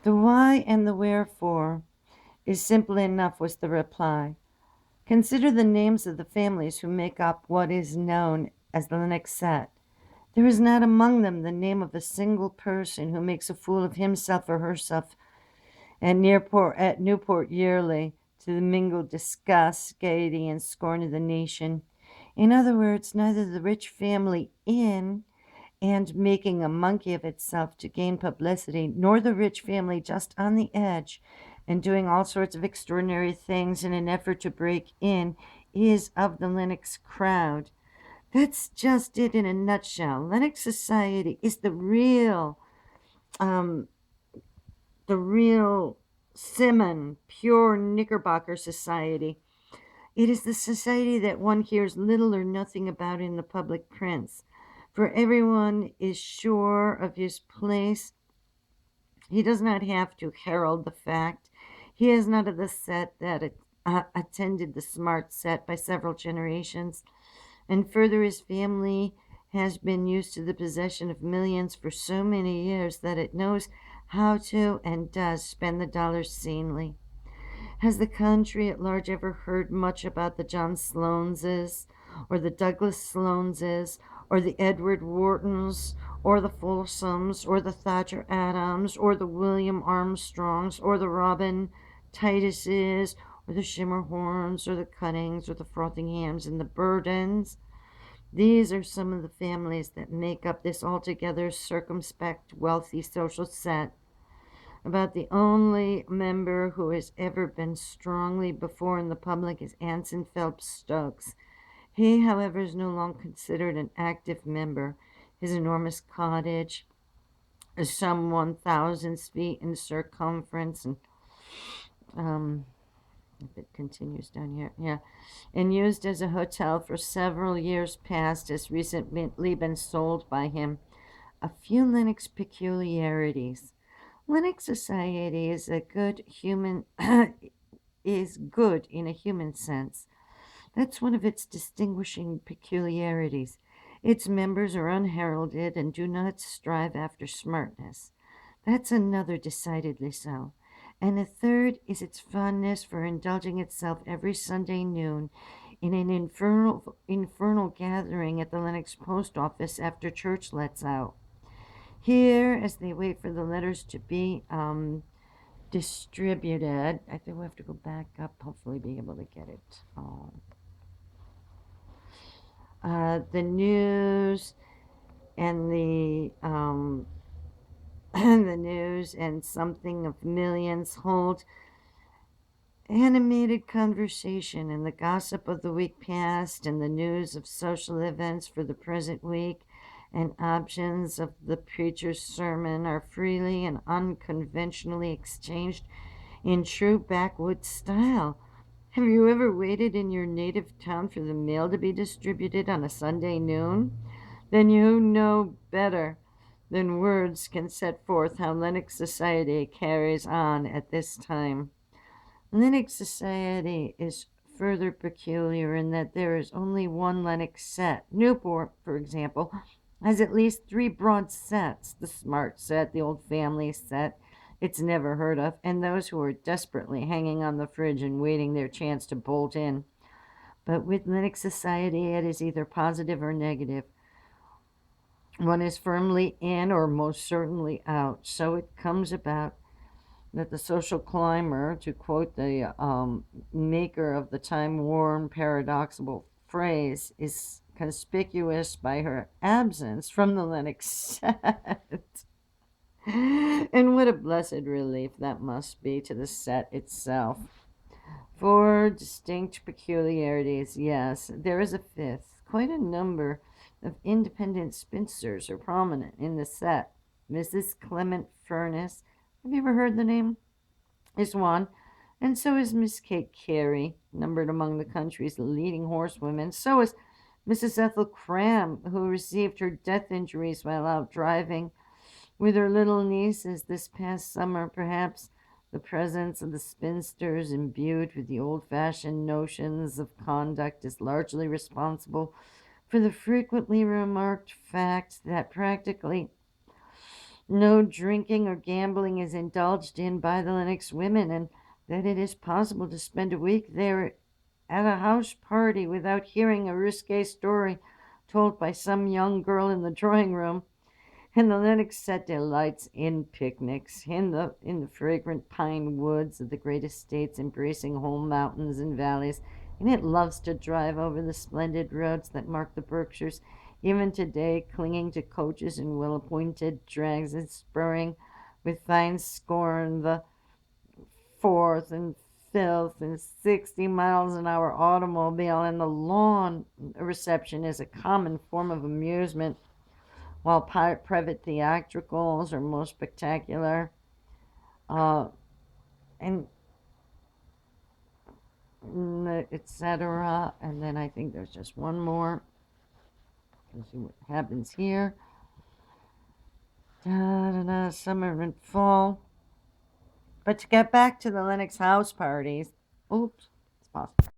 The why and the wherefore is simple enough, was the reply. Consider the names of the families who make up what is known as the Lennox set. There is not among them the name of a single person who makes a fool of himself or herself at Newport yearly, to the mingled disgust, gaiety, and scorn of the nation. In other words, neither the rich family in and making a monkey of itself to gain publicity, nor the rich family just on the edge and doing all sorts of extraordinary things in an effort to break in, is of the Lennox crowd. That's just it in a nutshell. Lennox society is um, the real Simon, pure Knickerbocker society. It is the society that one hears little or nothing about in the public prints, for everyone is sure of his place. He does not have to herald the fact. He is not of the set that attended the smart set by several generations, and further, his family has been used to the possession of millions for so many years that it knows how to and does spend the dollars sanely. Has the country at large ever heard much about the John Sloaneses, or the Douglas Sloaneses, or the Edward Whartons, or the Folsoms, or the Thatcher Adams, or the William Armstrongs, or the Robin Tituses, or the Shimmerhorns, or the Cuttings, or the Frothinghams, and the Burdens? These are some of the families that make up this altogether circumspect, wealthy social set. About the only member who has ever been strongly before in the public is Anson Phelps Stokes. He, however, is no longer considered an active member. His enormous cottage is some 1,000 feet in circumference, and if it continues down here, yeah, and used as a hotel for several years past, has recently been sold by him. A few Lennox peculiarities. Lennox society is a good human is good in a human sense. That's one of its distinguishing peculiarities. Its members are unheralded and do not strive after smartness. That's another decidedly so. And a third is its fondness for indulging itself every Sunday noon in an infernal gathering at the Lennox post office after church lets out. Here, as they wait for the letters to be distributed, I think we have to go back up, hopefully be able to get it. The news and the the news and something of millions hold animated conversation, and the gossip of the week past and the news of social events for the present week and options of the preacher's sermon are freely and unconventionally exchanged in true backwoods style. Have you ever waited in your native town for the mail to be distributed on a Sunday noon? Then you know better than words can set forth how Lennox society carries on at this time. Lennox society is further peculiar in that there is only one Lennox set. Newport, for example, has at least three broad sets: the smart set, the old family set it's never heard of, and those who are desperately hanging on the fridge and waiting their chance to bolt in. But with Lennox society, it is either positive or negative. One is firmly in or most certainly out. So it comes about that the social climber, to quote the maker of the time-worn paradoxical phrase, is conspicuous by her absence from the Lennox set. And what a blessed relief that must be to the set itself. Four distinct peculiarities, yes. There is a fifth. Quite a number of independent spinsters are prominent in the set. Mrs. Clement Furness, have you ever heard the name? Is one. And so is Miss Kate Carey, numbered among the country's leading horsewomen. So is Mrs. Ethel Cram, who received her death injuries while out driving with her little nieces this past summer. Perhaps the presence of the spinsters imbued with the old-fashioned notions of conduct is largely responsible for the frequently remarked fact that practically no drinking or gambling is indulged in by the Lennox women, and that it is possible to spend a week there at a house party without hearing a risque story told by some young girl in the drawing room. And the Lennox set delights in picnics in the fragrant pine woods of the great estates embracing whole mountains and valleys, and it loves to drive over the splendid roads that mark the Berkshires, even today, clinging to coaches and well-appointed drags and spurring with fine scorn the fourth and fifth and 60 miles an hour automobile, and the lawn reception is a common form of amusement, while private theatricals are most spectacular, uh, and etc. And then I think there's just one more. Let's see what happens here. Da, da, da, summer and fall. But to get back to the Lennox house parties, oops, it's possible.